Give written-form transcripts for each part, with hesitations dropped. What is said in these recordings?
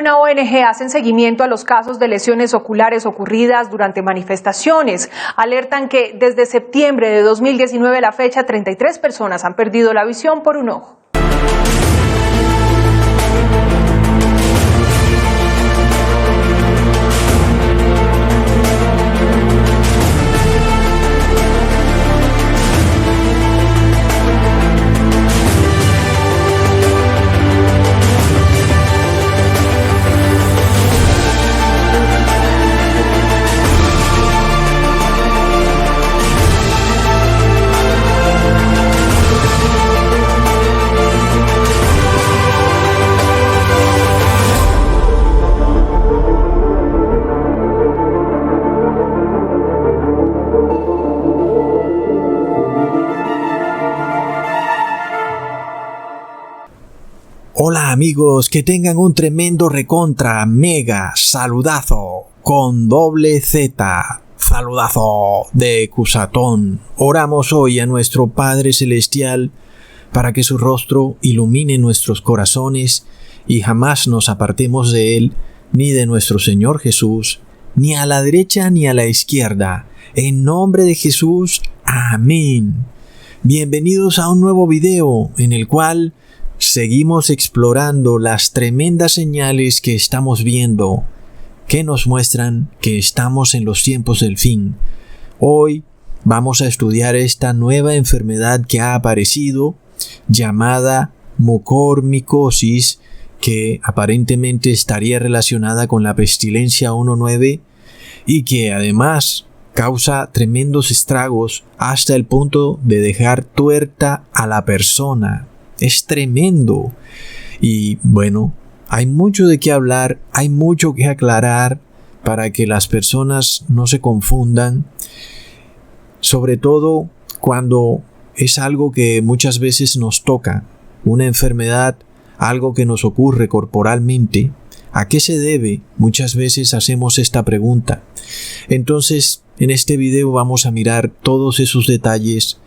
una ONG hacen seguimiento a los casos de lesiones oculares ocurridas durante manifestaciones. Alertan que desde septiembre de 2019 a la fecha, 33 personas han perdido la visión por un ojo. Hola amigos, que tengan un tremendo recontra mega saludazo con doble Z, saludazo de Cusatón. Oramos hoy a nuestro Padre Celestial para que su rostro ilumine nuestros corazones y jamás nos apartemos de Él, ni de nuestro Señor Jesús, ni a la derecha ni a la izquierda. En nombre de Jesús, amén. Bienvenidos a un nuevo video en el cual seguimos explorando las tremendas señales que estamos viendo, que nos muestran que estamos en los tiempos del fin. Hoy vamos a estudiar esta nueva enfermedad que ha aparecido, llamada mucormicosis, que aparentemente estaría relacionada con la pestilencia 1.9 y que además causa tremendos estragos hasta el punto de dejar tuerta a la persona. Es tremendo. Y bueno, hay mucho de qué hablar, hay mucho que aclarar para que las personas no se confundan, sobre todo cuando es algo que muchas veces nos toca, una enfermedad, algo que nos ocurre corporalmente. ¿A qué se debe? Muchas veces hacemos esta pregunta. Entonces, en este video vamos a mirar todos esos detalles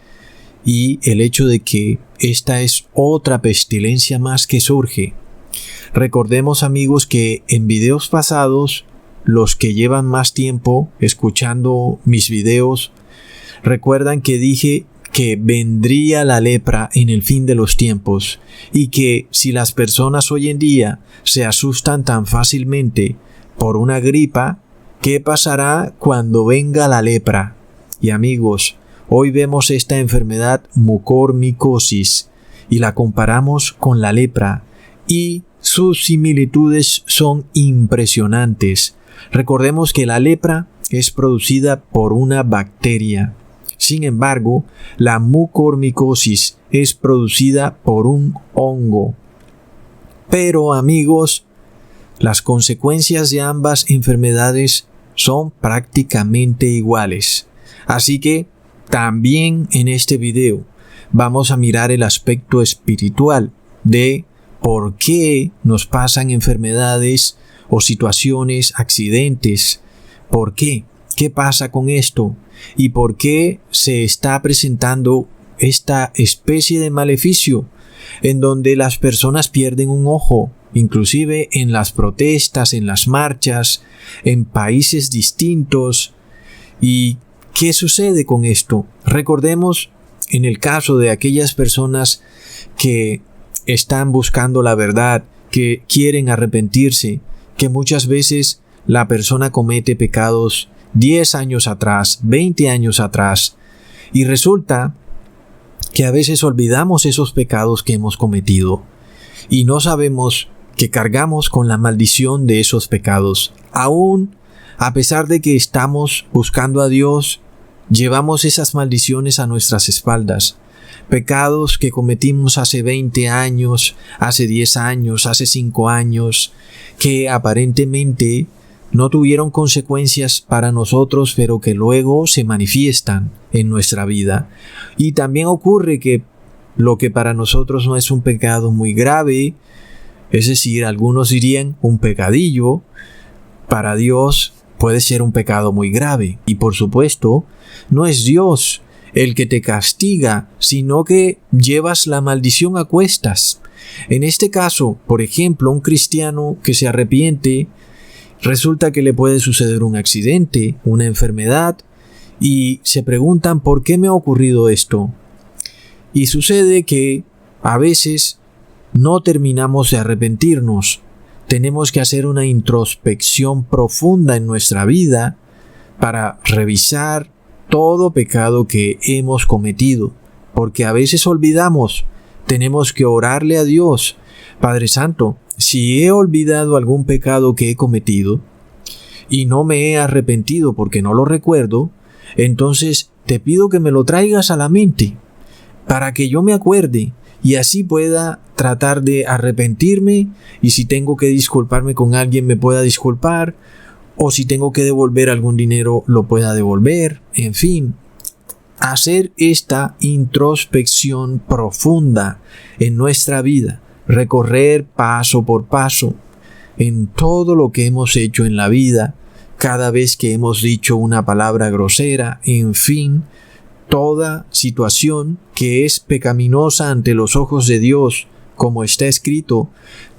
y el hecho de que esta es otra pestilencia más que surge. Recordemos, amigos, que en videos pasados, los que llevan más tiempo escuchando mis videos, recuerdan que dije que vendría la lepra en el fin de los tiempos y que si las personas hoy en día se asustan tan fácilmente por una gripa, ¿qué pasará cuando venga la lepra? Y amigos, hoy vemos esta enfermedad mucormicosis y la comparamos con la lepra y sus similitudes son impresionantes. Recordemos que la lepra es producida por una bacteria. Sin embargo, la mucormicosis es producida por un hongo. Pero amigos, las consecuencias de ambas enfermedades son prácticamente iguales. Así que también en este video vamos a mirar el aspecto espiritual de por qué nos pasan enfermedades o situaciones, accidentes. ¿Por qué? ¿Qué pasa con esto? ¿Y por qué se está presentando esta especie de maleficio en donde las personas pierden un ojo, inclusive en las protestas, en las marchas, en países distintos? ¿Y qué sucede con esto? Recordemos en el caso de aquellas personas que están buscando la verdad, que quieren arrepentirse, que muchas veces la persona comete pecados 10 años atrás, 20 años atrás, y resulta que a veces olvidamos esos pecados que hemos cometido y no sabemos que cargamos con la maldición de esos pecados. Aún a pesar de que estamos buscando a Dios, llevamos esas maldiciones a nuestras espaldas. Pecados que cometimos hace 20 años, hace 10 años, hace 5 años, que aparentemente no tuvieron consecuencias para nosotros, pero que luego se manifiestan en nuestra vida. Y también ocurre que lo que para nosotros no es un pecado muy grave, es decir, algunos dirían un pecadillo, para Dios puede ser un pecado muy grave. Y por supuesto, no es Dios el que te castiga, sino que llevas la maldición a cuestas. En este caso, por ejemplo, un cristiano que se arrepiente, resulta que le puede suceder un accidente, una enfermedad, y se preguntan ¿por qué me ha ocurrido esto? Y sucede que a veces no terminamos de arrepentirnos. Tenemos que hacer una introspección profunda en nuestra vida para revisar todo pecado que hemos cometido, porque a veces olvidamos. Tenemos que orarle a Dios. Padre Santo, si he olvidado algún pecado que he cometido y no me he arrepentido porque no lo recuerdo, entonces te pido que me lo traigas a la mente para que yo me acuerde y así pueda tratar de arrepentirme, y si tengo que disculparme con alguien me pueda disculpar, o si tengo que devolver algún dinero lo pueda devolver. En fin, hacer esta introspección profunda en nuestra vida, recorrer paso por paso en todo lo que hemos hecho en la vida, cada vez que hemos dicho una palabra grosera, en fin, toda situación que es pecaminosa ante los ojos de Dios. Como está escrito,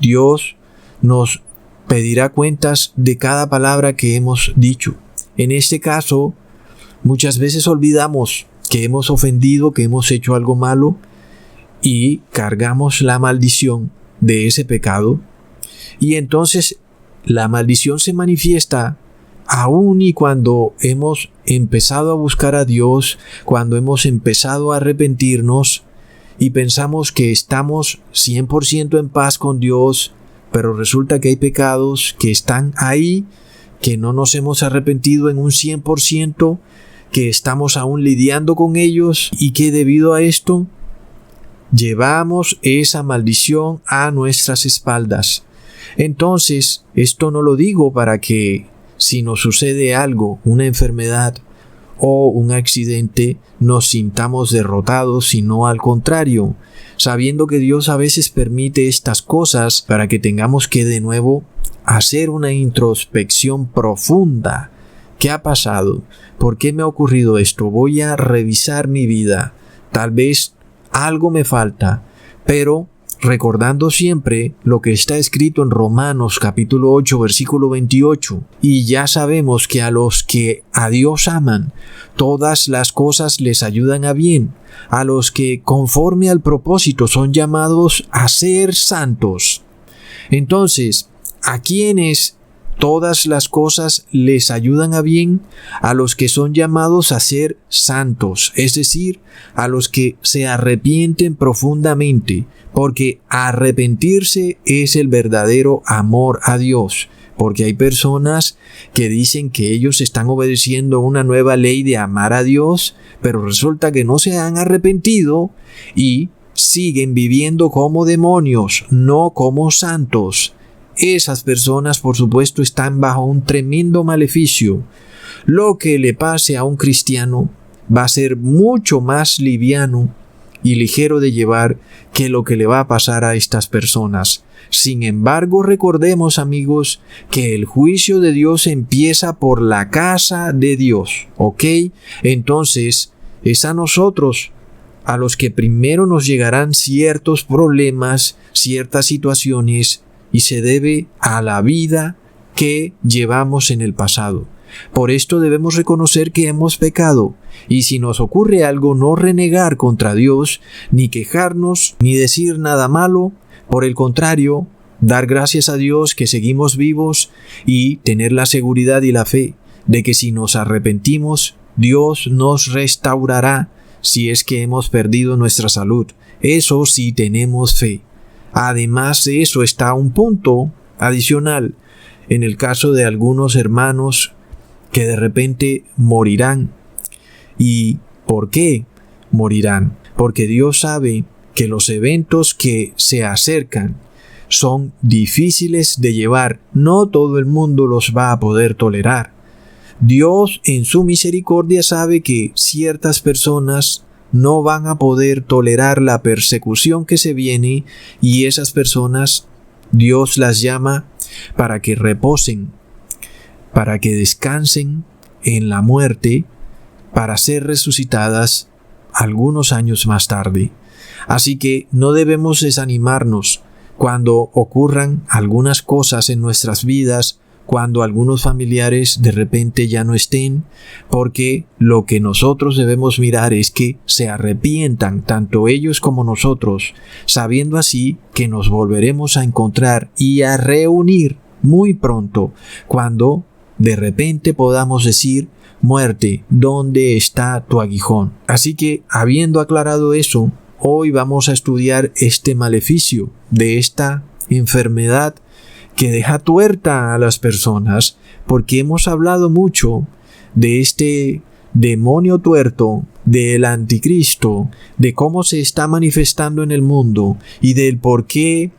Dios nos pedirá cuentas de cada palabra que hemos dicho. En este caso, muchas veces olvidamos que hemos ofendido, que hemos hecho algo malo, y cargamos la maldición de ese pecado, y entonces la maldición se manifiesta aún y cuando hemos empezado a buscar a Dios, cuando hemos empezado a arrepentirnos y pensamos que estamos 100% en paz con Dios, pero resulta que hay pecados que están ahí, que no nos hemos arrepentido en un 100%, que estamos aún lidiando con ellos, y que debido a esto llevamos esa maldición a nuestras espaldas. Entonces, esto no lo digo para que si nos sucede algo, una enfermedad o un accidente, nos sintamos derrotados, sino al contrario, sabiendo que Dios a veces permite estas cosas para que tengamos que de nuevo hacer una introspección profunda. ¿Qué ha pasado? ¿Por qué me ha ocurrido esto? Voy a revisar mi vida. Tal vez algo me falta, pero recordando siempre lo que está escrito en Romanos capítulo 8 versículo 28, y ya sabemos que a los que a Dios aman, todas las cosas les ayudan a bien, a los que conforme al propósito son llamados a ser santos. Entonces, ¿a quiénes todas las cosas les ayudan a bien? A los que son llamados a ser santos, es decir, a los que se arrepienten profundamente, porque arrepentirse es el verdadero amor a Dios. Porque hay personas que dicen que ellos están obedeciendo una nueva ley de amar a Dios, pero resulta que no se han arrepentido y siguen viviendo como demonios, no como santos. Esas personas, por supuesto, están bajo un tremendo maleficio. Lo que le pase a un cristiano va a ser mucho más liviano y ligero de llevar que lo que le va a pasar a estas personas. Sin embargo, recordemos, amigos, que el juicio de Dios empieza por la casa de Dios, ¿ok? Entonces, es a nosotros a los que primero nos llegarán ciertos problemas, ciertas situaciones, y se debe a la vida que llevamos en el pasado. Por esto debemos reconocer que hemos pecado, y si nos ocurre algo, no renegar contra Dios, ni quejarnos, ni decir nada malo. Por el contrario, dar gracias a Dios que seguimos vivos y tener la seguridad y la fe de que si nos arrepentimos, Dios nos restaurará si es que hemos perdido nuestra salud. Eso sí, tenemos fe. Además de eso está un punto adicional en el caso de algunos hermanos que de repente morirán. ¿Y por qué morirán? Porque Dios sabe que los eventos que se acercan son difíciles de llevar. No todo el mundo los va a poder tolerar. Dios en su misericordia sabe que ciertas personas no van a poder tolerar la persecución que se viene, y esas personas Dios las llama para que reposen, para que descansen en la muerte, para ser resucitadas algunos años más tarde. Así que no debemos desanimarnos, cuando ocurran algunas cosas en nuestras vidas, cuando algunos familiares de repente ya no estén, porque lo que nosotros debemos mirar es que se arrepientan tanto ellos como nosotros, sabiendo así que nos volveremos a encontrar y a reunir muy pronto, cuando de repente podamos decir: muerte, ¿dónde está tu aguijón? Así que, habiendo aclarado eso, hoy vamos a estudiar este maleficio de esta enfermedad que deja tuerta a las personas, porque hemos hablado mucho de este demonio tuerto, del anticristo, de cómo se está manifestando en el mundo y del por qué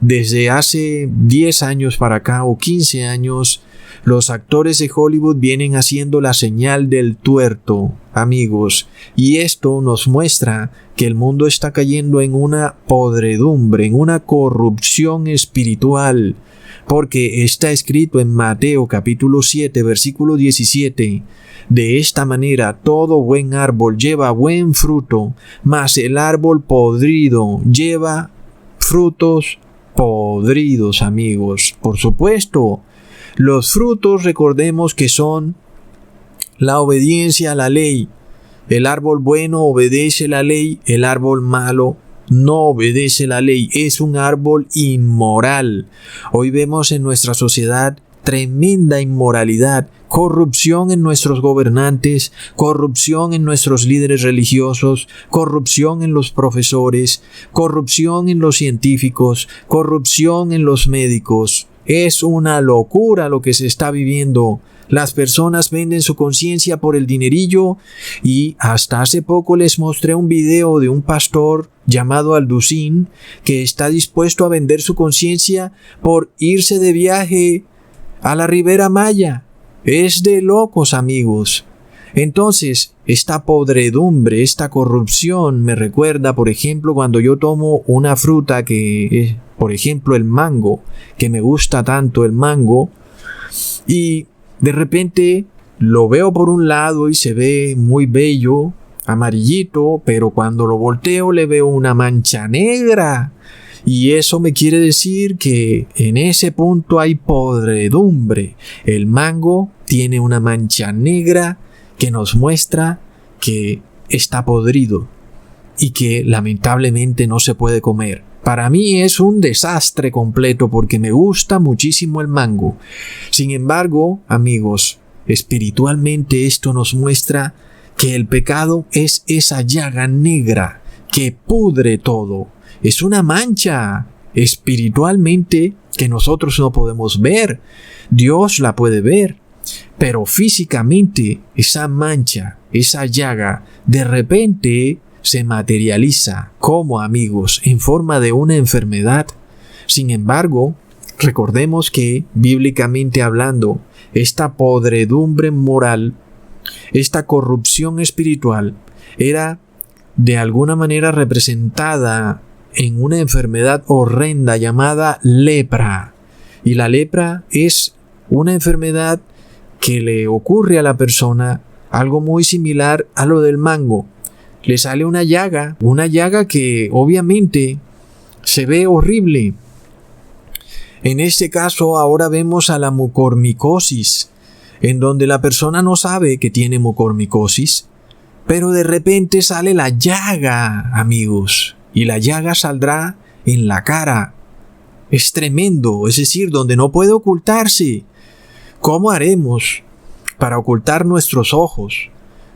desde hace 10 años para acá o 15 años los actores de Hollywood vienen haciendo la señal del tuerto, amigos, y esto nos muestra que el mundo está cayendo en una podredumbre, en una corrupción espiritual, porque está escrito en Mateo capítulo 7, versículo 17, de esta manera todo buen árbol lleva buen fruto, mas el árbol podrido lleva frutos podridos, amigos. Por supuesto, los frutos, recordemos que son la obediencia a la ley. El árbol bueno obedece la ley, el árbol malo no obedece la ley, es un árbol inmoral. Hoy vemos en nuestra sociedad tremenda inmoralidad, corrupción en nuestros gobernantes, corrupción en nuestros líderes religiosos, corrupción en los profesores, corrupción en los científicos, corrupción en los médicos. Es una locura lo que se está viviendo. Las personas venden su conciencia por el dinerillo, y hasta hace poco les mostré un video de un pastor llamado Alducín que está dispuesto a vender su conciencia por irse de viaje a la Ribera Maya. Es de locos, amigos. Entonces, esta podredumbre, esta corrupción me recuerda, por ejemplo, cuando yo tomo una fruta que es, por ejemplo, el mango, que me gusta tanto el mango, y de repente lo veo por un lado y se ve muy bello, amarillito, pero cuando lo volteo le veo una mancha negra. Y eso me quiere decir que en ese punto hay podredumbre. El mango tiene una mancha negra que nos muestra que está podrido y que lamentablemente no se puede comer. Para mí es un desastre completo porque me gusta muchísimo el mango. Sin embargo, amigos, espiritualmente esto nos muestra que el pecado es esa llaga negra que pudre todo. Es una mancha espiritualmente que nosotros no podemos ver. Dios la puede ver, pero físicamente esa mancha, esa llaga, de repente se materializa como, amigos, en forma de una enfermedad. Sin embargo, recordemos que, bíblicamente hablando, esta podredumbre moral, esta corrupción espiritual, era de alguna manera representada en una enfermedad horrenda llamada lepra. Y la lepra es una enfermedad que le ocurre a la persona, algo muy similar a lo del mango. Le sale una llaga que obviamente se ve horrible. En este caso ahora vemos a la mucormicosis, en donde la persona no sabe que tiene mucormicosis, pero de repente sale la llaga, amigos, y la llaga saldrá en la cara. Es tremendo, es decir, donde no puede ocultarse. ¿Cómo haremos para ocultar nuestros ojos?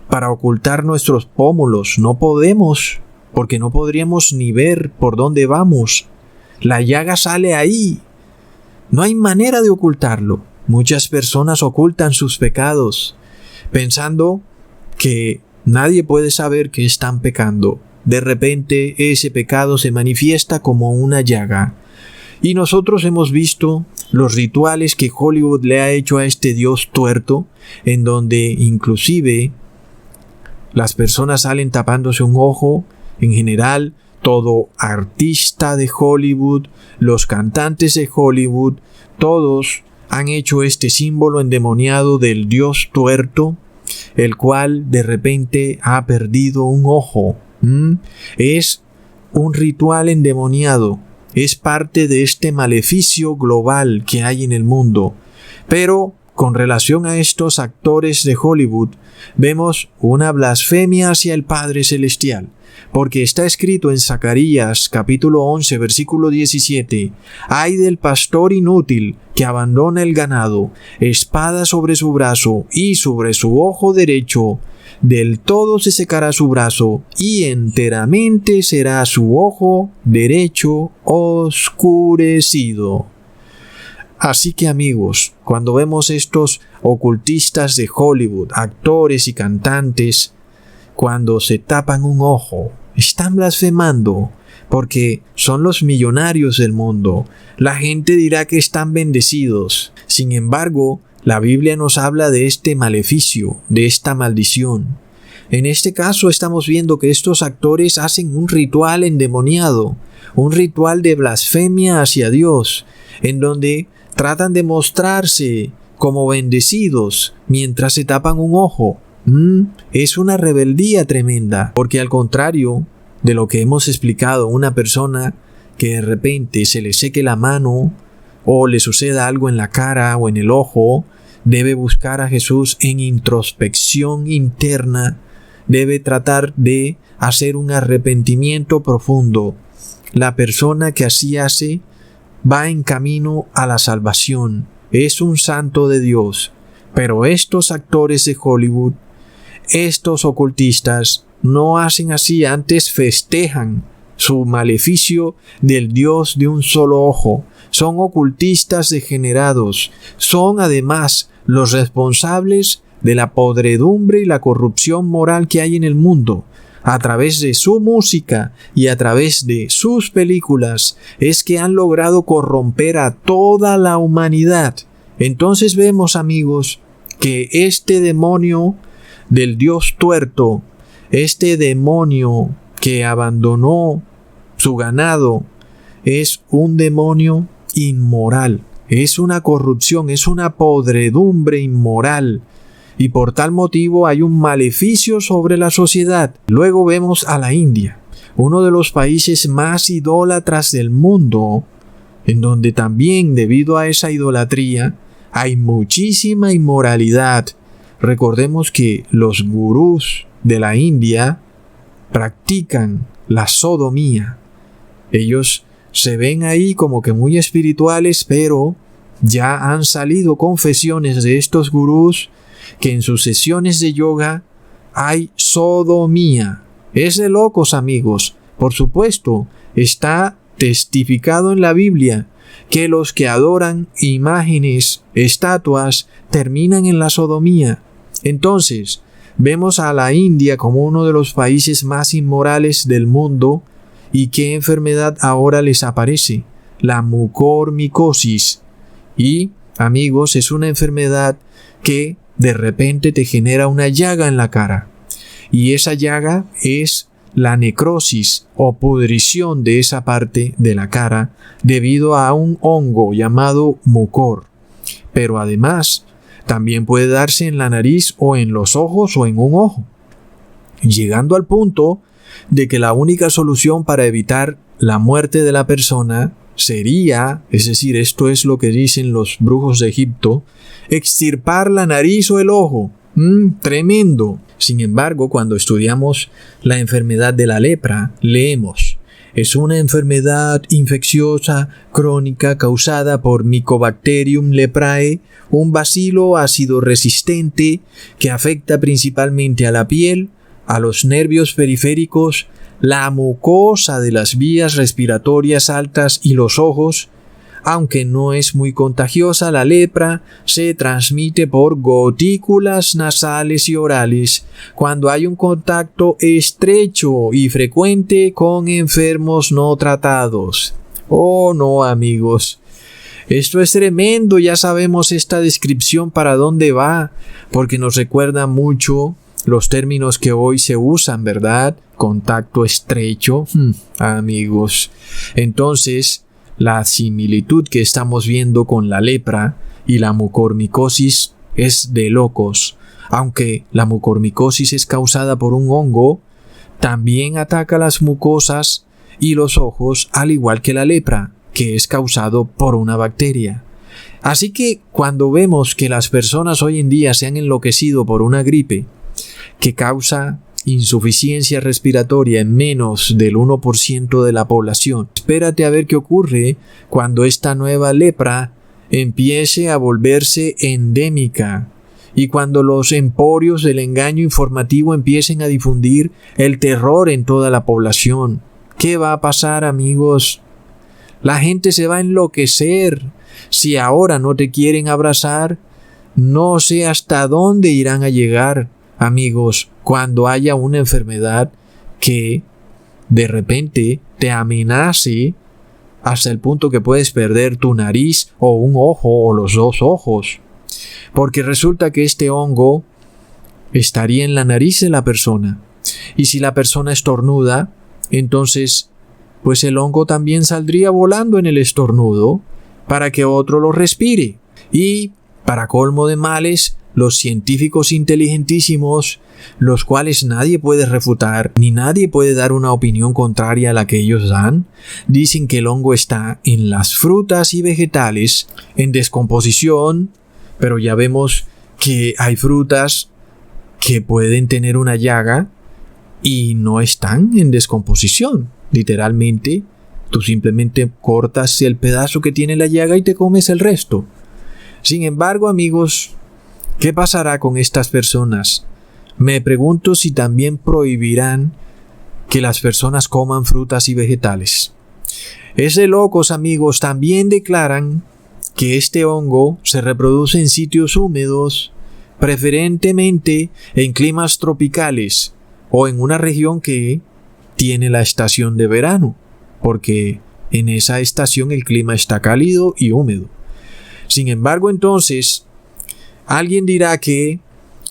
Para ocultar nuestros pómulos? No podemos, porque no podríamos ni ver por dónde vamos. La llaga sale ahí. No hay manera de ocultarlo. Muchas personas ocultan sus pecados, pensando que nadie puede saber que están pecando. De repente ese pecado se manifiesta como una llaga. Y nosotros hemos visto los rituales que Hollywood le ha hecho a este Dios tuerto, en donde inclusive las personas salen tapándose un ojo. En general, todo artista de Hollywood, los cantantes de Hollywood, todos han hecho este símbolo endemoniado del Dios tuerto, el cual de repente ha perdido un ojo. Es un ritual endemoniado es parte de este maleficio global que hay en el mundo. Pero con relación a estos actores de Hollywood, vemos una blasfemia hacia el Padre Celestial, porque está escrito en Zacarías capítulo 11 versículo 17: «Ay del pastor inútil que abandona el ganado, espada sobre su brazo y sobre su ojo derecho, del todo se secará su brazo y enteramente será su ojo derecho oscurecido». Así que amigos, cuando vemos estos ocultistas de Hollywood, actores y cantantes, cuando se tapan un ojo, están blasfemando, porque son los millonarios del mundo. La gente dirá que están bendecidos. Sin embargo, la Biblia nos habla de este maleficio, de esta maldición. En este caso estamos viendo que estos actores hacen un ritual endemoniado, un ritual de blasfemia hacia Dios, en donde tratan de mostrarse como bendecidos mientras se tapan un ojo. Es una rebeldía tremenda, porque al contrario de lo que hemos explicado, una persona que de repente se le seque la mano o le suceda algo en la cara o en el ojo, debe buscar a Jesús en introspección interna, debe tratar de hacer un arrepentimiento profundo. La persona que así hace va en camino a la salvación, es un santo de Dios. Pero estos actores de Hollywood, estos ocultistas, no hacen así, antes festejan su maleficio del Dios de un solo ojo. Son ocultistas degenerados, son además los responsables de la podredumbre y la corrupción moral que hay en el mundo. A través de su música y a través de sus películas es que han logrado corromper a toda la humanidad. Entonces vemos, amigos, que este demonio del Dios tuerto, este demonio que abandonó su ganado, es un demonio inmoral, es una corrupción, es una podredumbre inmoral. Y por tal motivo hay un maleficio sobre la sociedad. Luego vemos a la India, uno de los países más idólatras del mundo, en donde también debido a esa idolatría hay muchísima inmoralidad. Recordemos que los gurús de la India practican la sodomía. Ellos se ven ahí como que muy espirituales, pero ya han salido confesiones de estos gurús que en sus sesiones de yoga hay sodomía. Es de locos, amigos. Por supuesto, está testificado en la Biblia que los que adoran imágenes, estatuas, terminan en la sodomía. Entonces, vemos a la India como uno de los países más inmorales del mundo. ¿Y qué enfermedad ahora les aparece? La mucormicosis. Y, amigos, es una enfermedad que de repente te genera una llaga en la cara. Y esa llaga es la necrosis o pudrición de esa parte de la cara debido a un hongo llamado mucor. Pero además, también puede darse en la nariz o en los ojos o en un ojo, llegando al punto de que la única solución para evitar la muerte de la persona sería, es decir, esto es lo que dicen los brujos de Egipto, extirpar la nariz o el ojo. Tremendo. Sin embargo, cuando estudiamos la enfermedad de la lepra, leemos: es una enfermedad infecciosa crónica causada por Mycobacterium leprae, un bacilo ácido resistente que afecta principalmente a la piel, a los nervios periféricos, la mucosa de las vías respiratorias altas y los ojos. Aunque no es muy contagiosa, la lepra se transmite por gotículas nasales y orales cuando hay un contacto estrecho y frecuente con enfermos no tratados. Oh no, amigos. Esto es tremendo, ya sabemos esta descripción para dónde va, porque nos recuerda mucho los términos que hoy se usan, ¿verdad? Contacto estrecho, amigos. Entonces, la similitud que estamos viendo con la lepra y la mucormicosis es de locos. Aunque la mucormicosis es causada por un hongo, también ataca las mucosas y los ojos, al igual que la lepra, que es causado por una bacteria. Así que cuando vemos que las personas hoy en día se han enloquecido por una gripe que causa insuficiencia respiratoria en menos del 1% de la población, espérate a ver qué ocurre cuando esta nueva lepra empiece a volverse endémica y cuando los emporios del engaño informativo empiecen a difundir el terror en toda la población. ¿Qué va a pasar, amigos? La gente se va a enloquecer. Si ahora no te quieren abrazar, no sé hasta dónde irán a llegar, amigos, cuando haya una enfermedad que de repente te amenace hasta el punto que puedes perder tu nariz o un ojo o los dos ojos. Porque resulta que este hongo estaría en la nariz de la persona. Y si la persona estornuda, entonces pues el hongo también saldría volando en el estornudo para que otro lo respire. Y, para colmo de males, los científicos inteligentísimos, los cuales nadie puede refutar, ni nadie puede dar una opinión contraria a la que ellos dan, dicen que el hongo está en las frutas y vegetales, en descomposición, pero ya vemos que hay frutas que pueden tener una llaga y no están en descomposición. Literalmente, tú simplemente cortas el pedazo que tiene la llaga y te comes el resto. Sin embargo, amigos, ¿qué pasará con estas personas? Me pregunto si también prohibirán que las personas coman frutas y vegetales. Es de locos, amigos. También declaran que este hongo se reproduce en sitios húmedos, preferentemente en climas tropicales o en una región que tiene la estación de verano, porque en esa estación el clima está cálido y húmedo. Sin embargo, entonces, alguien dirá que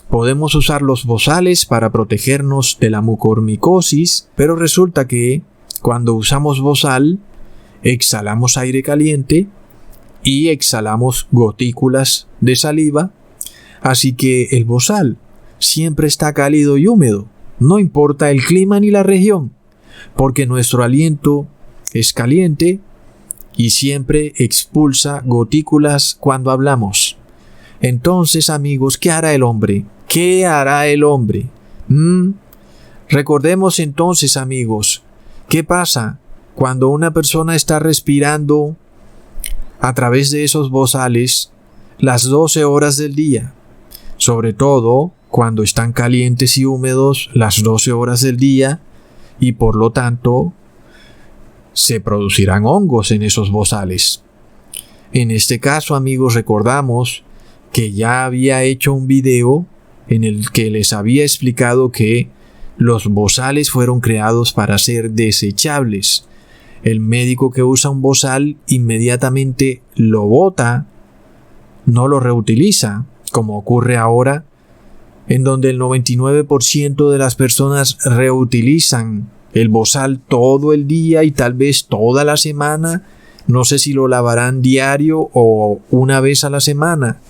podemos usar los bozales para protegernos de la mucormicosis, pero resulta que cuando usamos bozal, exhalamos aire caliente y exhalamos gotículas de saliva, así que el bozal siempre está cálido y húmedo, no importa el clima ni la región, porque nuestro aliento es caliente y siempre expulsa gotículas cuando hablamos. Entonces, amigos, ¿qué hará el hombre? ¿Qué hará el hombre? Recordemos entonces, amigos, ¿qué pasa cuando una persona está respirando a través de esos bozales las 12 horas del día? Sobre todo cuando están calientes y húmedos las 12 horas del día, y por lo tanto se producirán hongos en esos bozales. En este caso, amigos, recordamos que ya había hecho un video en el que les había explicado que los bozales fueron creados para ser desechables. El médico que usa un bozal inmediatamente lo bota, no lo reutiliza, como ocurre ahora, en donde el 99% de las personas reutilizan el bozal todo el día y tal vez toda la semana. No sé si lo lavarán diario o una vez a la semana,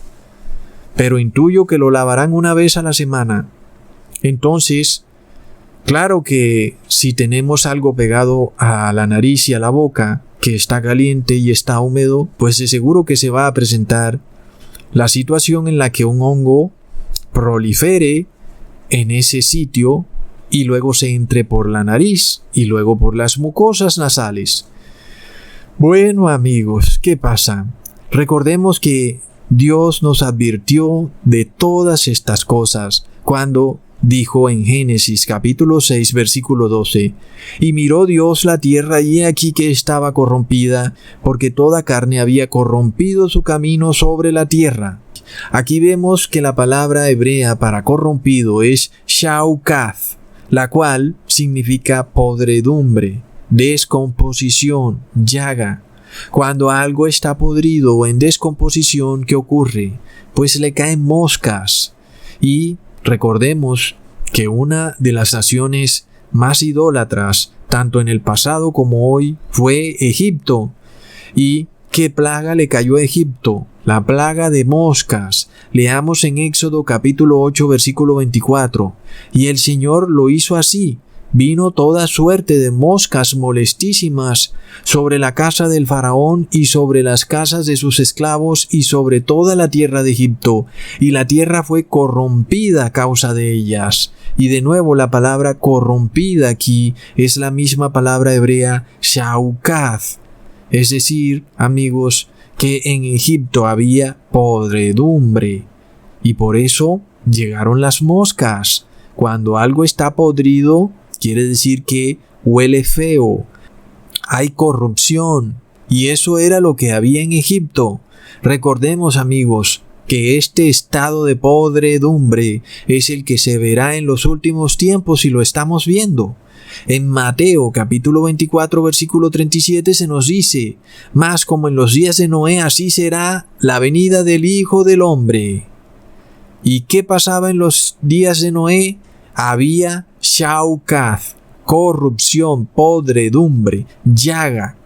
pero intuyo que lo lavarán una vez a la semana. Entonces, claro que si tenemos algo pegado a la nariz y a la boca que está caliente y está húmedo, pues de seguro que se va a presentar la situación en la que un hongo prolifere en ese sitio y luego se entre por la nariz y luego por las mucosas nasales. Bueno, amigos, ¿qué pasa? Recordemos que Dios nos advirtió de todas estas cosas cuando dijo en Génesis capítulo 6 versículo 12: y miró Dios la tierra y he aquí que estaba corrompida, porque toda carne había corrompido su camino sobre la tierra. Aquí vemos que la palabra hebrea para corrompido es shaukath, la cual significa podredumbre, descomposición, llaga. Cuando algo está podrido o en descomposición, ¿qué ocurre? Pues le caen moscas. Y recordemos que una de las naciones más idólatras, tanto en el pasado como hoy, fue Egipto. ¿Y qué plaga le cayó a Egipto? La plaga de moscas. Leamos en Éxodo capítulo 8 versículo 24. Y el Señor lo hizo así. vino toda suerte de moscas molestísimas sobre la casa del faraón y sobre las casas de sus esclavos y sobre toda la tierra de Egipto, y la tierra fue corrompida a causa de ellas. Y de nuevo la palabra corrompida aquí es la misma palabra hebrea shaukaz, es decir, amigos, que en Egipto había podredumbre, y por eso llegaron las moscas. Cuando algo está podrido, quiere decir que huele feo, hay corrupción, y eso era lo que había en Egipto. Recordemos, amigos, que este estado de podredumbre es el que se verá en los últimos tiempos y lo estamos viendo. En Mateo capítulo 24 versículo 37 se nos dice: «Mas como en los días de Noé, así será la venida del Hijo del Hombre». ¿Y qué pasaba en los días de Noé? Había shaukaz, corrupción, podredumbre, llaga.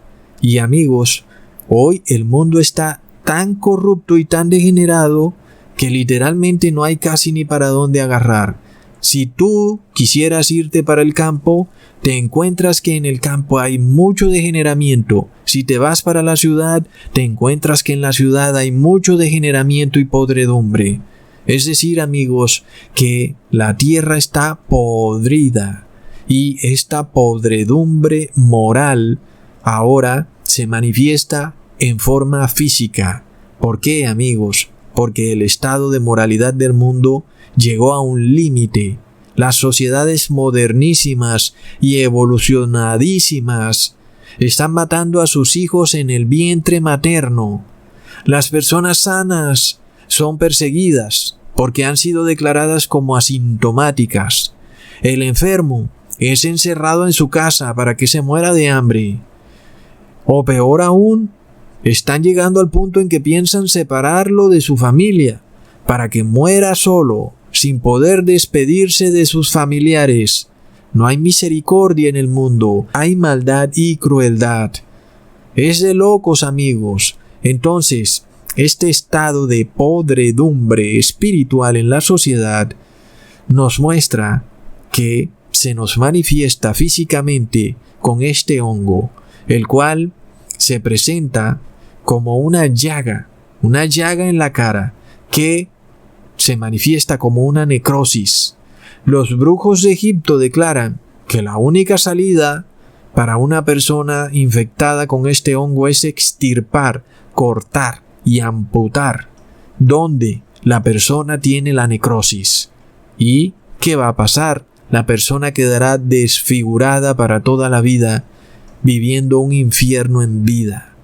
Y amigos, hoy el mundo está tan corrupto y tan degenerado que literalmente no hay casi ni para dónde agarrar. Si tú quisieras irte para el campo, te encuentras que en el campo hay mucho degeneramiento. Si te vas para la ciudad, te encuentras que en la ciudad hay mucho degeneramiento y podredumbre. Es decir, amigos, que la tierra está podrida, y esta podredumbre moral ahora se manifiesta en forma física. ¿Por qué, amigos? Porque el estado de moralidad del mundo llegó a un límite. Las sociedades modernísimas y evolucionadísimas están matando a sus hijos en el vientre materno. Las personas sanas son perseguidas porque han sido declaradas como asintomáticas. El enfermo es encerrado en su casa para que se muera de hambre. O peor aún, están llegando al punto en que piensan separarlo de su familia para que muera solo, sin poder despedirse de sus familiares. No hay misericordia en el mundo, hay maldad y crueldad. Es de locos, amigos. Entonces, este estado de podredumbre espiritual en la sociedad nos muestra que se nos manifiesta físicamente con este hongo, el cual se presenta como una llaga en la cara, que se manifiesta como una necrosis. Los brujos de Egipto declaran que la única salida para una persona infectada con este hongo es extirpar, cortar y amputar donde la persona tiene la necrosis. ¿Y qué va a pasar? La persona quedará desfigurada para toda la vida, viviendo un infierno en vida.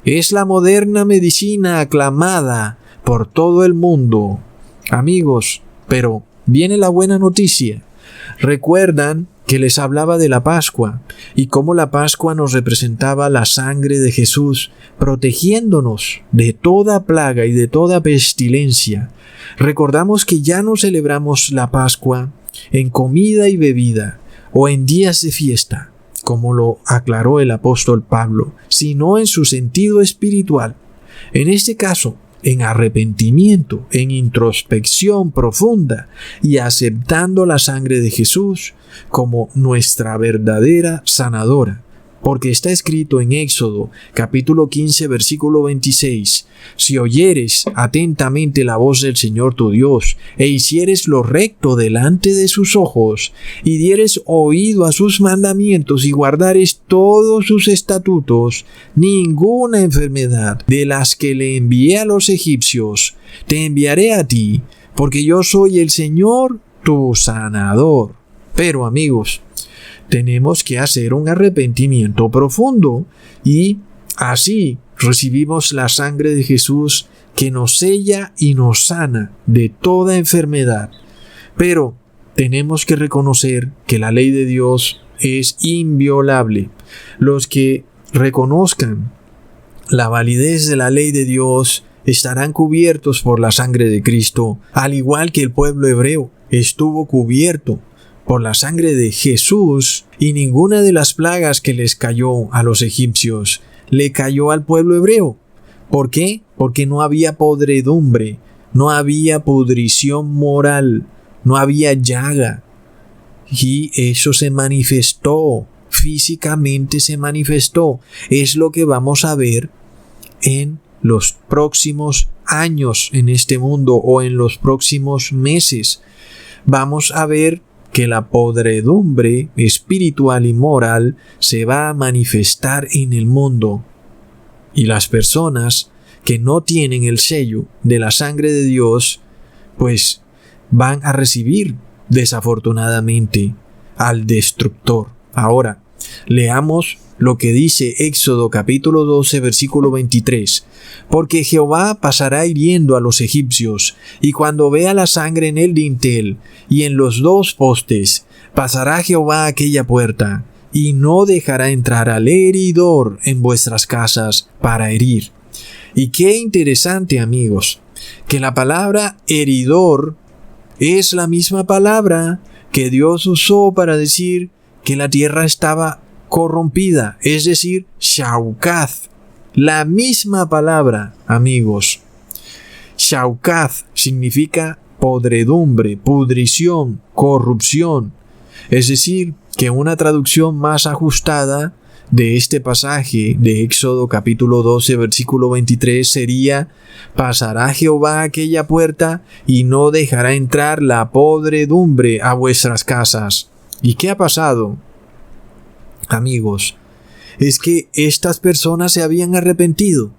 Es la moderna medicina aclamada por todo el mundo. Amigos, pero viene la buena noticia. Recuerdan que les hablaba de la Pascua y cómo la Pascua nos representaba la sangre de Jesús, protegiéndonos de toda plaga y de toda pestilencia. Recordamos que ya no celebramos la Pascua en comida y bebida o en días de fiesta, como lo aclaró el apóstol Pablo, sino en su sentido espiritual. En este caso, en arrepentimiento, en introspección profunda y aceptando la sangre de Jesús como nuestra verdadera sanadora. Porque está escrito en Éxodo capítulo 15 versículo 26: «Si oyeres atentamente la voz del Señor tu Dios, e hicieres lo recto delante de sus ojos, y dieres oído a sus mandamientos, y guardares todos sus estatutos, ninguna enfermedad de las que le envié a los egipcios te enviaré a ti, porque yo soy el Señor tu sanador». Pero, amigos, tenemos que hacer un arrepentimiento profundo y así recibimos la sangre de Jesús que nos sella y nos sana de toda enfermedad. Pero tenemos que reconocer que la ley de Dios es inviolable. Los que reconozcan la validez de la ley de Dios estarán cubiertos por la sangre de Cristo, al igual que el pueblo hebreo estuvo cubierto por la sangre de Jesús, y ninguna de las plagas que les cayó a los egipcios le cayó al pueblo hebreo. ¿Por qué? Porque no había podredumbre, no había pudrición moral, no había llaga. Y eso se manifestó, físicamente se manifestó. Es lo que vamos a ver en los próximos años en este mundo o en los próximos meses. Vamos a ver que la podredumbre espiritual y moral se va a manifestar en el mundo. Y las personas que no tienen el sello de la sangre de Dios, pues van a recibir desafortunadamente al destructor. Ahora, leamos lo que dice Éxodo capítulo 12 versículo 23. Porque Jehová pasará hiriendo a los egipcios, y cuando vea la sangre en el dintel y en los dos postes, pasará Jehová aquella puerta, y no dejará entrar al heridor en vuestras casas para herir. Y qué interesante, amigos, que la palabra heridor es la misma palabra que Dios usó para decir que la tierra estaba corrompida, es decir, Shaukath. La misma palabra, amigos. Shaukath significa podredumbre, pudrición, corrupción. Es decir, que una traducción más ajustada de este pasaje de Éxodo capítulo 12 versículo 23 sería: pasará Jehová aquella puerta y no dejará entrar la podredumbre a vuestras casas. ¿Y qué ha pasado, amigos? Es que estas personas se habían arrepentido.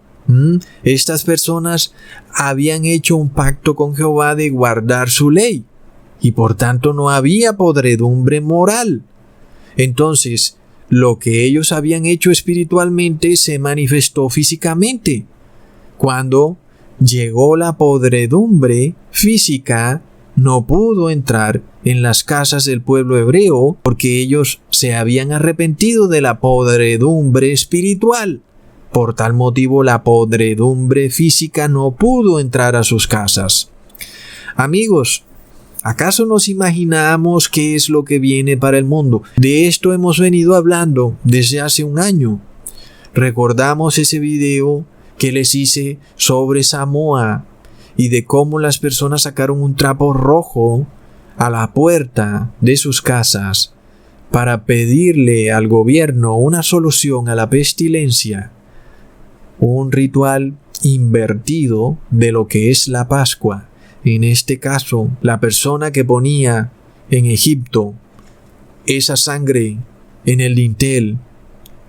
Estas personas habían hecho un pacto con Jehová de guardar su ley, y por tanto no había podredumbre moral. Entonces, lo que ellos habían hecho espiritualmente se manifestó físicamente. Cuando llegó la podredumbre física, no pudo entrar en las casas del pueblo hebreo porque ellos se habían arrepentido de la podredumbre espiritual. Por tal motivo, la podredumbre física no pudo entrar a sus casas. Amigos, ¿acaso nos imaginamos qué es lo que viene para el mundo? De esto hemos venido hablando desde hace un año. Recordamos ese video que les hice sobre Samoa y de cómo las personas sacaron un trapo rojo a la puerta de sus casas para pedirle al gobierno una solución a la pestilencia. Un ritual invertido de lo que es la Pascua. En este caso, la persona que ponía en Egipto esa sangre en el dintel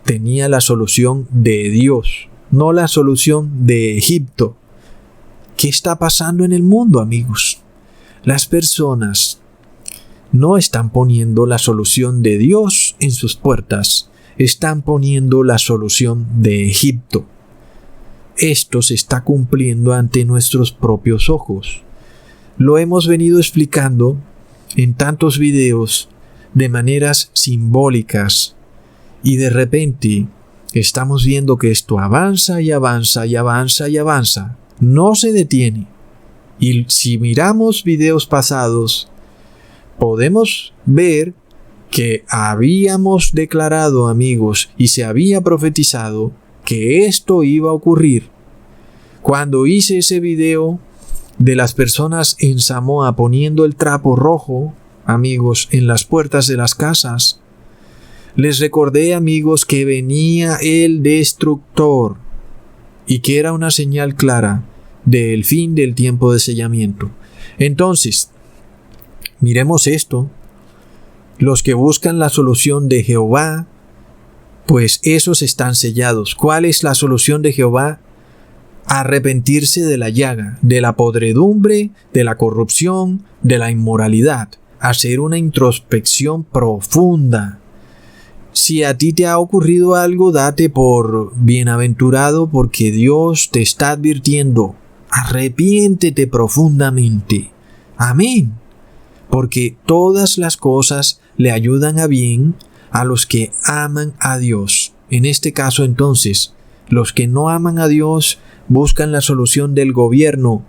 tenía la solución de Dios, no la solución de Egipto. ¿Qué está pasando en el mundo, amigos? Las personas no están poniendo la solución de Dios en sus puertas, están poniendo la solución de Egipto. Esto se está cumpliendo ante nuestros propios ojos. Lo hemos venido explicando en tantos videos de maneras simbólicas, y de repente estamos viendo que esto avanza y avanza y avanza y avanza. No se detiene. Y si miramos videos pasados, podemos ver que habíamos declarado, amigos, y se había profetizado que esto iba a ocurrir. Cuando hice ese video de las personas en Samoa poniendo el trapo rojo, amigos, en las puertas de las casas, les recordé, amigos, que venía el destructor y que era una señal clara del fin del tiempo de sellamiento. Entonces, miremos esto. Los que buscan la solución de Jehová, pues esos están sellados. ¿Cuál es la solución de Jehová? Arrepentirse de la llaga, de la podredumbre, de la corrupción, de la inmoralidad. Hacer una introspección profunda. Si a ti te ha ocurrido algo, date por bienaventurado porque Dios te está advirtiendo. Arrepiéntete profundamente. Amén. Porque todas las cosas le ayudan a bien a los que aman a Dios. En este caso, entonces, los que no aman a Dios buscan la solución del gobierno,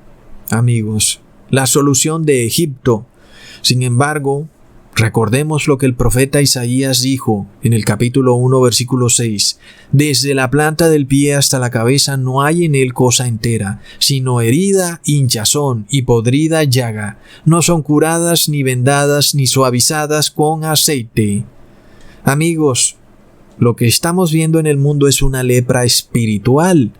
amigos, la solución de Egipto. Sin embargo, Recordemos lo que el profeta Isaías dijo en el capítulo 1, versículo 6. Desde la planta del pie hasta la cabeza no hay en él cosa entera, sino herida, hinchazón y podrida llaga. No son curadas, ni vendadas, ni suavizadas con aceite. Amigos, lo que estamos viendo en el mundo es una lepra espiritual.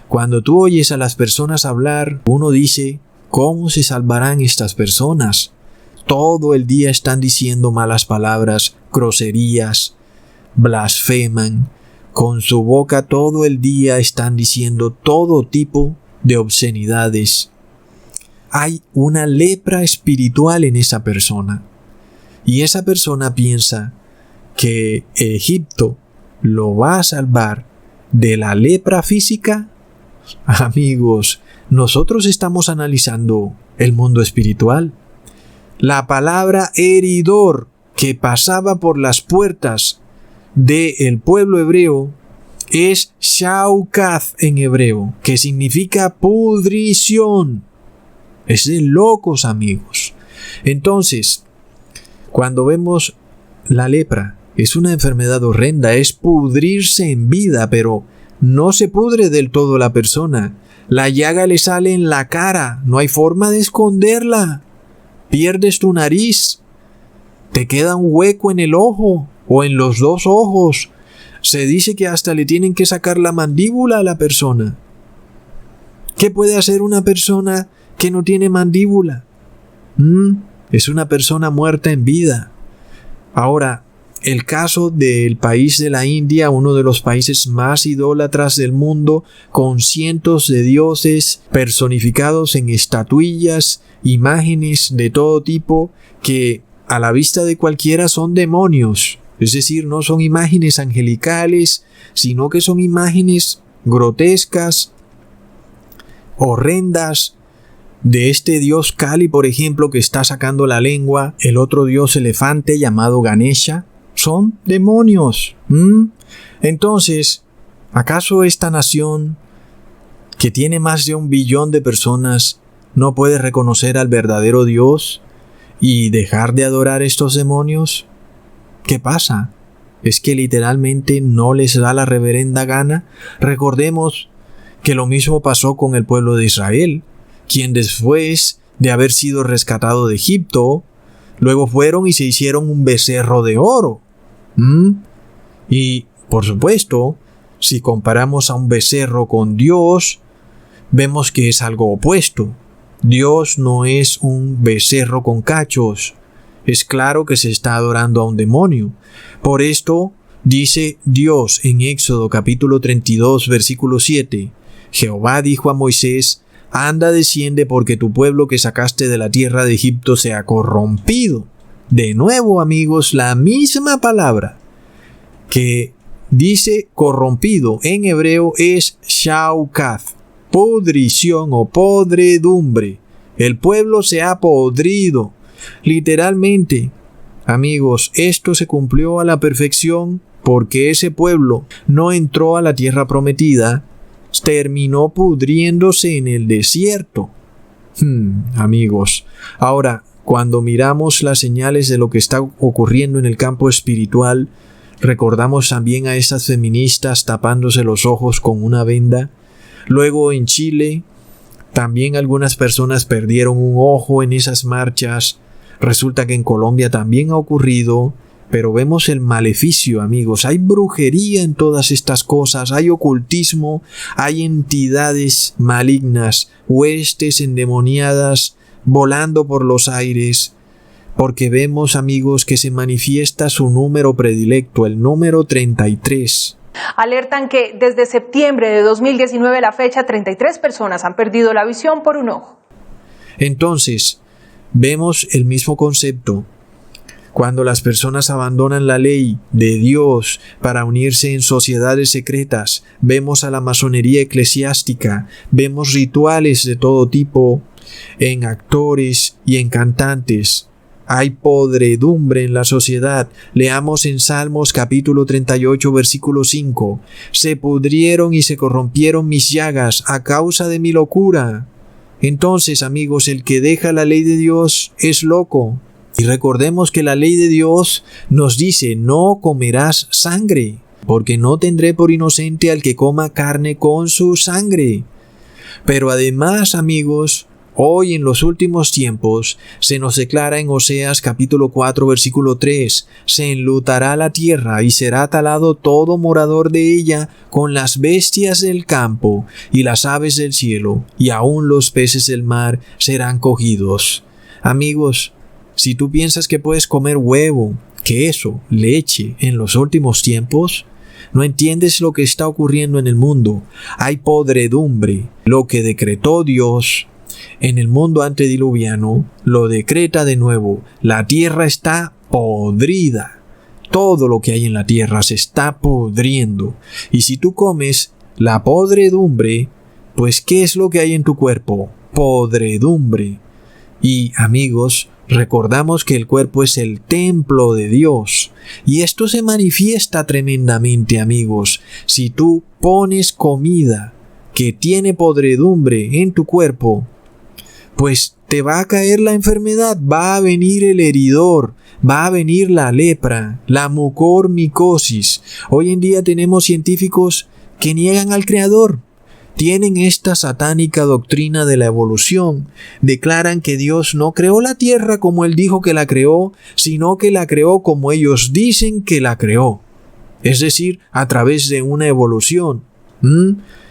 Cuando tú oyes a las personas hablar, uno dice, ¿cómo se salvarán estas personas? Todo el día están diciendo malas palabras, groserías, blasfeman. Con su boca todo el día están diciendo todo tipo de obscenidades. Hay una lepra espiritual en esa persona. Y esa persona piensa que Egipto lo va a salvar de la lepra física. Amigos, nosotros estamos analizando el mundo espiritual. La palabra heridor que pasaba por las puertas del pueblo hebreo es shaukath en hebreo, que significa pudrición. Es de locos, amigos. Entonces, cuando vemos la lepra, es una enfermedad horrenda, es pudrirse en vida, pero no se pudre del todo la persona. La llaga le sale en la cara, no hay forma de esconderla. Pierdes tu nariz, te queda un hueco en el ojo o en los dos ojos. Se dice que hasta le tienen que sacar la mandíbula a la persona. ¿Qué puede hacer una persona que no tiene mandíbula? Es una persona muerta en vida. Ahora, el caso del país de la India, uno de los países más idólatras del mundo, con cientos de dioses personificados en estatuillas, imágenes de todo tipo, que a la vista de cualquiera son demonios. Es decir, no son imágenes angelicales, sino que son imágenes grotescas, horrendas, de este dios Kali, por ejemplo, que está sacando la lengua, el otro dios elefante llamado Ganesha. Son demonios. Entonces, ¿acaso esta nación, que tiene más de 1 billón de personas, no puede reconocer al verdadero Dios y dejar de adorar estos demonios? ¿Qué pasa? ¿Es que literalmente no les da la reverenda gana? Recordemos que lo mismo pasó con el pueblo de Israel, quien después de haber sido rescatado de Egipto, luego fueron y se hicieron un becerro de oro. Y, por supuesto, si comparamos a un becerro con Dios, vemos que es algo opuesto. Dios no es un becerro con cachos. Es claro que se está adorando a un demonio. Por esto, dice Dios en Éxodo capítulo 32, versículo 7, Jehová dijo a Moisés, anda, desciende, porque tu pueblo que sacaste de la tierra de Egipto se ha corrompido. De nuevo, amigos, la misma palabra que dice corrompido en hebreo es shaukath, pudrición o podredumbre. El pueblo se ha podrido. Literalmente, amigos, esto se cumplió a la perfección porque ese pueblo no entró a la tierra prometida, terminó pudriéndose en el desierto. Amigos, ahora, cuando miramos las señales de lo que está ocurriendo en el campo espiritual, recordamos también a esas feministas tapándose los ojos con una venda. Luego en Chile, también algunas personas perdieron un ojo en esas marchas. Resulta que en Colombia también ha ocurrido. Pero vemos el maleficio, amigos. Hay brujería en todas estas cosas, hay ocultismo, hay entidades malignas, huestes endemoniadas, volando por los aires, porque vemos, amigos, que se manifiesta su número predilecto, el número 33. Alertan que desde septiembre de 2019 a la fecha, 33 personas han perdido la visión por un ojo. Entonces, vemos el mismo concepto. Cuando las personas abandonan la ley de Dios para unirse en sociedades secretas, vemos a la masonería eclesiástica, vemos rituales de todo tipo en actores y en cantantes. Hay podredumbre en la sociedad. Leamos en Salmos capítulo 38, versículo 5. Se pudrieron y se corrompieron mis llagas a causa de mi locura. Entonces, amigos, el que deja la ley de Dios es loco. Y recordemos que la ley de Dios nos dice, no comerás sangre, porque no tendré por inocente al que coma carne con su sangre. Pero además, amigos, hoy en los últimos tiempos se nos declara en Oseas capítulo 4 versículo 3, se enlutará la tierra y será talado todo morador de ella con las bestias del campo y las aves del cielo, y aún los peces del mar serán cogidos. Amigos, si tú piensas que puedes comer huevo, queso, leche en los últimos tiempos, no entiendes lo que está ocurriendo en el mundo. Hay podredumbre. Lo que decretó Dios en el mundo antediluviano, lo decreta de nuevo. La tierra está podrida. Todo lo que hay en la tierra se está podriendo. Y si tú comes la podredumbre, pues ¿qué es lo que hay en tu cuerpo? Podredumbre. Y amigos, recordamos que el cuerpo es el templo de Dios. Y esto se manifiesta tremendamente, amigos. Si tú pones comida que tiene podredumbre en tu cuerpo, pues te va a caer la enfermedad, va a venir el heridor, va a venir la lepra, la mucormicosis. Hoy en día tenemos científicos que niegan al Creador. Tienen esta satánica doctrina de la evolución. Declaran que Dios no creó la tierra como Él dijo que la creó, sino que la creó como ellos dicen que la creó. Es decir, a través de una evolución.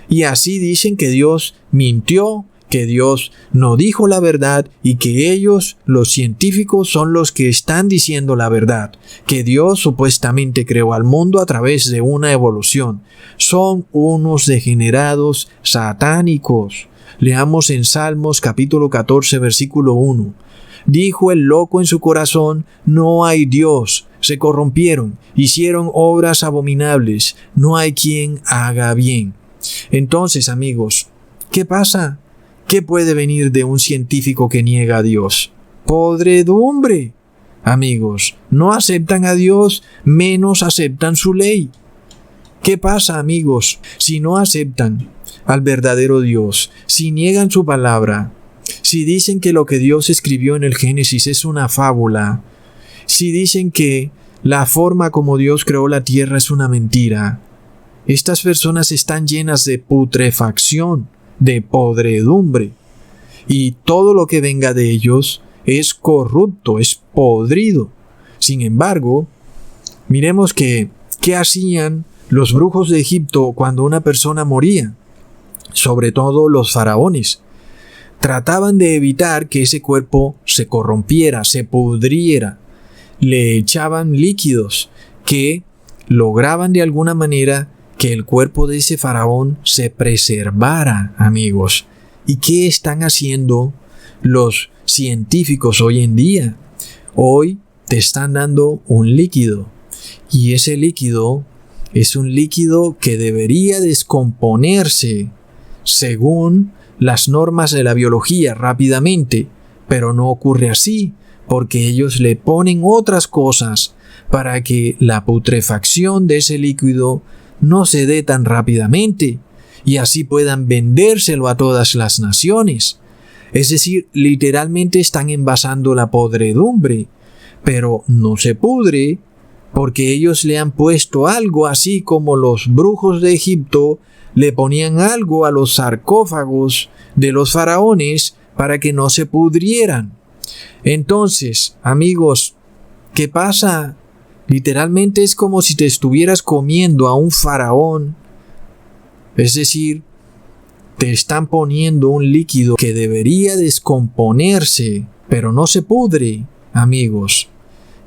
Y así dicen que Dios mintió, que Dios no dijo la verdad y que ellos, los científicos, son los que están diciendo la verdad, que Dios supuestamente creó al mundo a través de una evolución. Son unos degenerados satánicos. Leamos en Salmos capítulo 14 versículo 1. Dijo el loco en su corazón, no hay Dios. Se corrompieron, hicieron obras abominables, no hay quien haga bien. Entonces, amigos, ¿qué pasa? ¿Qué puede venir de un científico que niega a Dios? Podredumbre. Amigos, no aceptan a Dios, menos aceptan su ley. ¿Qué pasa, amigos, si no aceptan al verdadero Dios, si niegan su palabra, si dicen que lo que Dios escribió en el Génesis es una fábula, si dicen que la forma como Dios creó la tierra es una mentira? Estas personas están llenas de putrefacción, de podredumbre, y todo lo que venga de ellos es corrupto, es podrido. Sin embargo, miremos ¿qué hacían los brujos de Egipto cuando una persona moría? Sobre todo los faraones. Trataban de evitar que ese cuerpo se corrompiera, se pudriera. Le echaban líquidos que lograban de alguna manera que el cuerpo de ese faraón se preservara, amigos. ¿Y qué están haciendo los científicos hoy en día? Hoy te están dando un líquido, y ese líquido es un líquido que debería descomponerse según las normas de la biología rápidamente, pero no ocurre así, porque ellos le ponen otras cosas para que la putrefacción de ese líquido no se dé tan rápidamente y así puedan vendérselo a todas las naciones. Es decir, literalmente están envasando la podredumbre, pero no se pudre porque ellos le han puesto algo, así como los brujos de Egipto le ponían algo a los sarcófagos de los faraones para que no se pudrieran. Entonces, amigos, ¿qué pasa? Literalmente es como si te estuvieras comiendo a un faraón. Es decir, te están poniendo un líquido que debería descomponerse, pero no se pudre, amigos.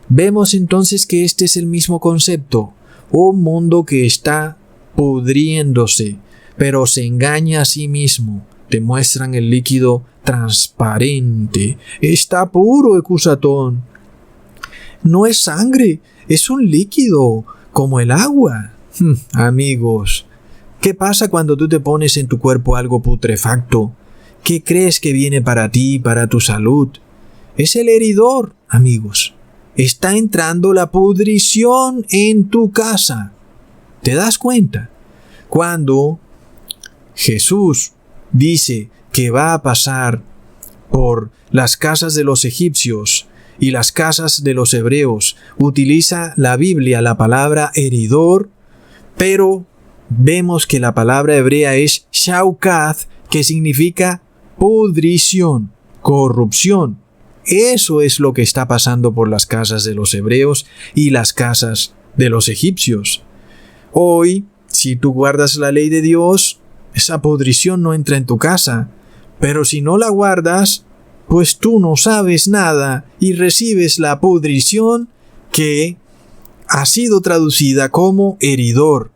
Vemos entonces que este es el mismo concepto. Un mundo que está pudriéndose, pero se engaña a sí mismo. Te muestran el líquido transparente. Está puro, Ecusatón. No es sangre, es un líquido, como el agua. Amigos, ¿qué pasa cuando tú te pones en tu cuerpo algo putrefacto? ¿Qué crees que viene para ti, para tu salud? Es el heridor, amigos. Está entrando la pudrición en tu casa. ¿Te das cuenta? Cuando Jesús dice que va a pasar por las casas de los egipcios y las casas de los hebreos. Utiliza la Biblia la palabra heridor, pero vemos que la palabra hebrea es shaukath, que significa pudrición, corrupción. Eso es lo que está pasando por las casas de los hebreos y las casas de los egipcios. Hoy, si tú guardas la ley de Dios, esa pudrición no entra en tu casa. Pero si no la guardas, pues tú no sabes nada y recibes la pudrición que ha sido traducida como heridor.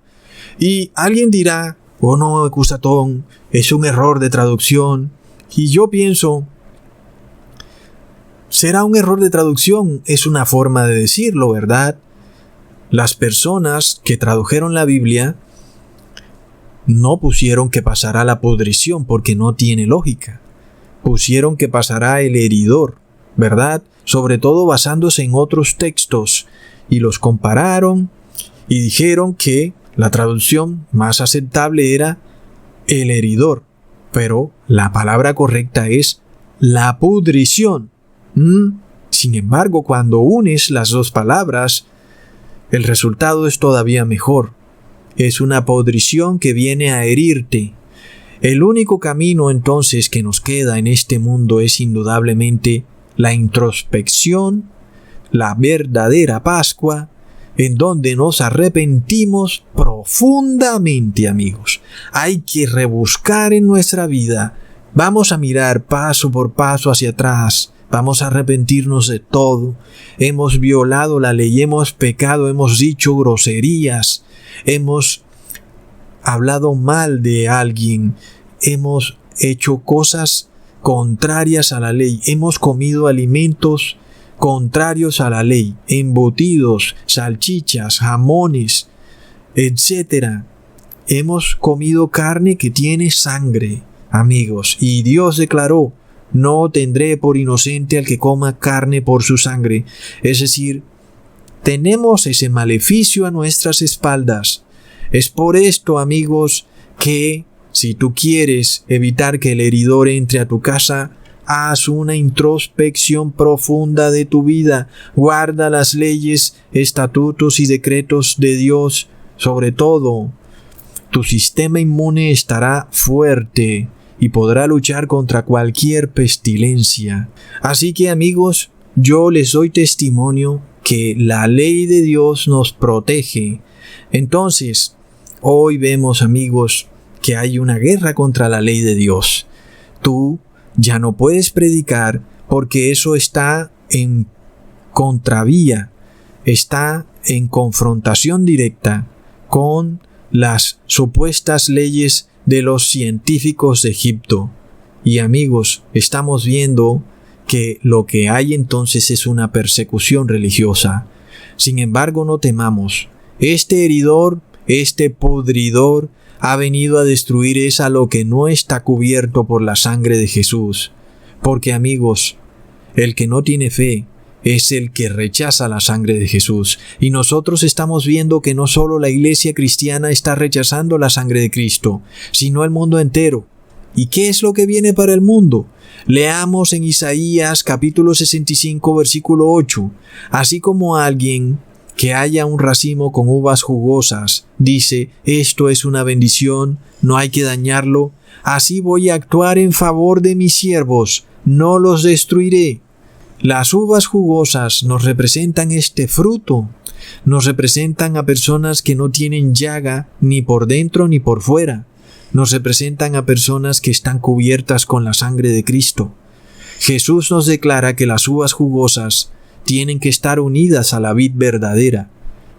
Y alguien dirá, oh no, Cusatón, es un error de traducción. Y yo pienso, será un error de traducción, es una forma de decirlo, ¿verdad? Las personas que tradujeron la Biblia no pusieron que pasará la pudrición porque no tiene lógica. Pusieron que pasará el heridor, ¿verdad? Sobre todo basándose en otros textos, y los compararon y dijeron que la traducción más aceptable era el heridor, pero la palabra correcta es la pudrición. Sin embargo, cuando unes las dos palabras, el resultado es todavía mejor. Es una pudrición que viene a herirte. El único camino entonces que nos queda en este mundo es indudablemente la introspección, la verdadera Pascua, en donde nos arrepentimos profundamente, amigos. Hay que rebuscar en nuestra vida. Vamos a mirar paso por paso hacia atrás. Vamos a arrepentirnos de todo. Hemos violado la ley, hemos pecado, hemos dicho groserías, hemos hablado mal de alguien, hemos hecho cosas contrarias a la ley, hemos comido alimentos contrarios a la ley, embutidos, salchichas, jamones, etc. Hemos comido carne que tiene sangre, amigos, y Dios declaró: no tendré por inocente al que coma carne por su sangre. Es decir, tenemos ese maleficio a nuestras espaldas. Es por esto, amigos, que si tú quieres evitar que el heridor entre a tu casa, haz una introspección profunda de tu vida. Guarda las leyes, estatutos y decretos de Dios. Sobre todo, tu sistema inmune estará fuerte y podrá luchar contra cualquier pestilencia. Así que, amigos, yo les doy testimonio que la ley de Dios nos protege. Entonces, hoy vemos, amigos, que hay una guerra contra la ley de Dios. Tú ya no puedes predicar porque eso está en contravía, está en confrontación directa con las supuestas leyes de los científicos de Egipto. Y amigos, estamos viendo que lo que hay entonces es una persecución religiosa. Sin embargo, no temamos. Este heridor, este pudridor, ha venido a destruir a lo que no está cubierto por la sangre de Jesús. Porque, amigos, el que no tiene fe es el que rechaza la sangre de Jesús. Y nosotros estamos viendo que no solo la iglesia cristiana está rechazando la sangre de Cristo, sino el mundo entero. ¿Y qué es lo que viene para el mundo? Leamos en Isaías capítulo 65 versículo 8. Así como alguien que haya un racimo con uvas jugosas dice: esto es una bendición, no hay que dañarlo, así voy a actuar en favor de mis siervos, no los destruiré. Las uvas jugosas nos representan este fruto, nos representan a personas que no tienen llaga ni por dentro ni por fuera, nos representan a personas que están cubiertas con la sangre de Cristo. Jesús nos declara que las uvas jugosas tienen que estar unidas a la vid verdadera,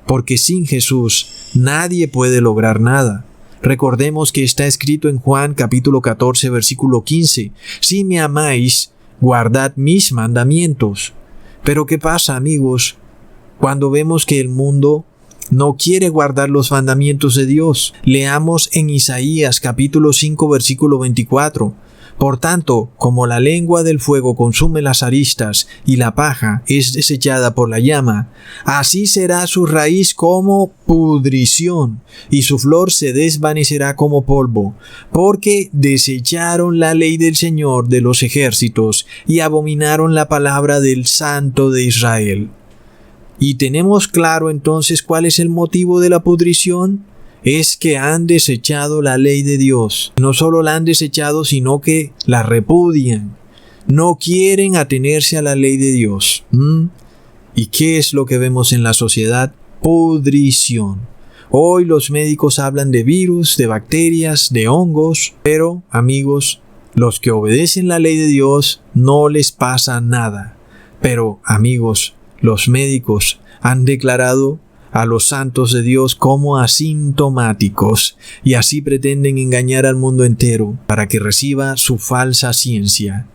porque sin Jesús nadie puede lograr nada. Recordemos que está escrito en Juan capítulo 14 versículo 15, si me amáis, guardad mis mandamientos. Pero ¿qué pasa, amigos, cuando vemos que el mundo no quiere guardar los mandamientos de Dios? Leamos en Isaías capítulo 5 versículo 24. Por tanto, como la lengua del fuego consume las aristas y la paja es desechada por la llama, así será su raíz como pudrición, y su flor se desvanecerá como polvo, porque desecharon la ley del Señor de los ejércitos y abominaron la palabra del Santo de Israel. ¿Y tenemos claro entonces cuál es el motivo de la pudrición? Es que han desechado la ley de Dios. No solo la han desechado, sino que la repudian. No quieren atenerse a la ley de Dios. ¿Y qué es lo que vemos en la sociedad? Pudrición. Hoy los médicos hablan de virus, de bacterias, de hongos, pero, amigos, los que obedecen la ley de Dios no les pasa nada. Pero, amigos, los médicos han declarado a los santos de Dios como asintomáticos y así pretenden engañar al mundo entero para que reciba su falsa ciencia.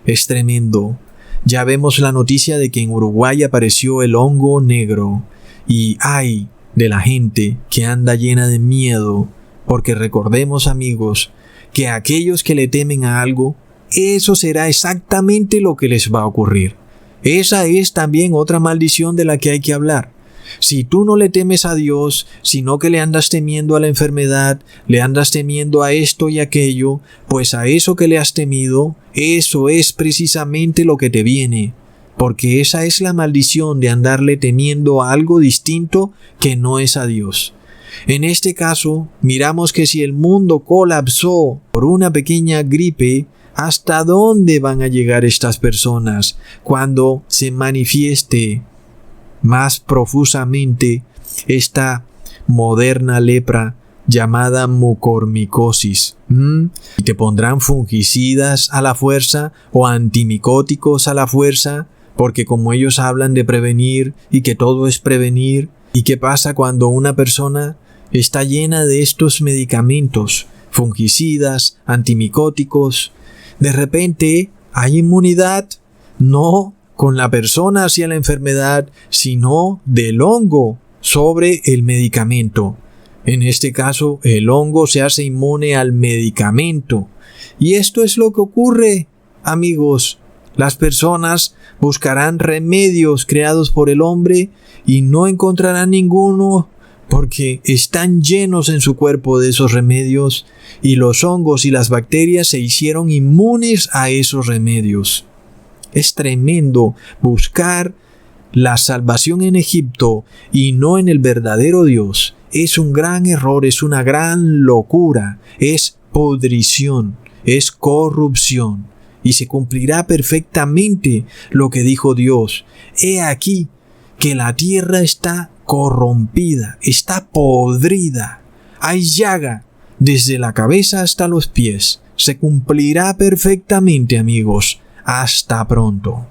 Es tremendo. Ya vemos la noticia de que en Uruguay apareció el hongo negro y ay de la gente que anda llena de miedo, porque recordemos, amigos, que a aquellos que le temen a algo, eso será exactamente lo que les va a ocurrir. Esa es también otra maldición de la que hay que hablar. Si tú no le temes a Dios, sino que le andas temiendo a la enfermedad, le andas temiendo a esto y aquello, pues a eso que le has temido, eso es precisamente lo que te viene. Porque esa es la maldición de andarle temiendo a algo distinto que no es a Dios. En este caso, miramos que si el mundo colapsó por una pequeña gripe, ¿hasta dónde van a llegar estas personas cuando se manifieste más profusamente esta moderna lepra llamada mucormicosis? ¿Y te pondrán fungicidas a la fuerza o antimicóticos a la fuerza? Porque como ellos hablan de prevenir y que todo es prevenir, ¿y qué pasa cuando una persona está llena de estos medicamentos, fungicidas, antimicóticos? De repente, ¿hay inmunidad? No con la persona hacia la enfermedad, sino del hongo sobre el medicamento. En este caso, el hongo se hace inmune al medicamento. Y esto es lo que ocurre, amigos. Las personas buscarán remedios creados por el hombre y no encontrarán ninguno porque están llenos en su cuerpo de esos remedios y los hongos y las bacterias se hicieron inmunes a esos remedios. Es tremendo buscar la salvación en Egipto y no en el verdadero Dios. Es un gran error, es una gran locura, es pudrición, es corrupción. Y se cumplirá perfectamente lo que dijo Dios. He aquí que la tierra está corrompida, está podrida. Hay llaga desde la cabeza hasta los pies. Se cumplirá perfectamente, amigos. Hasta pronto.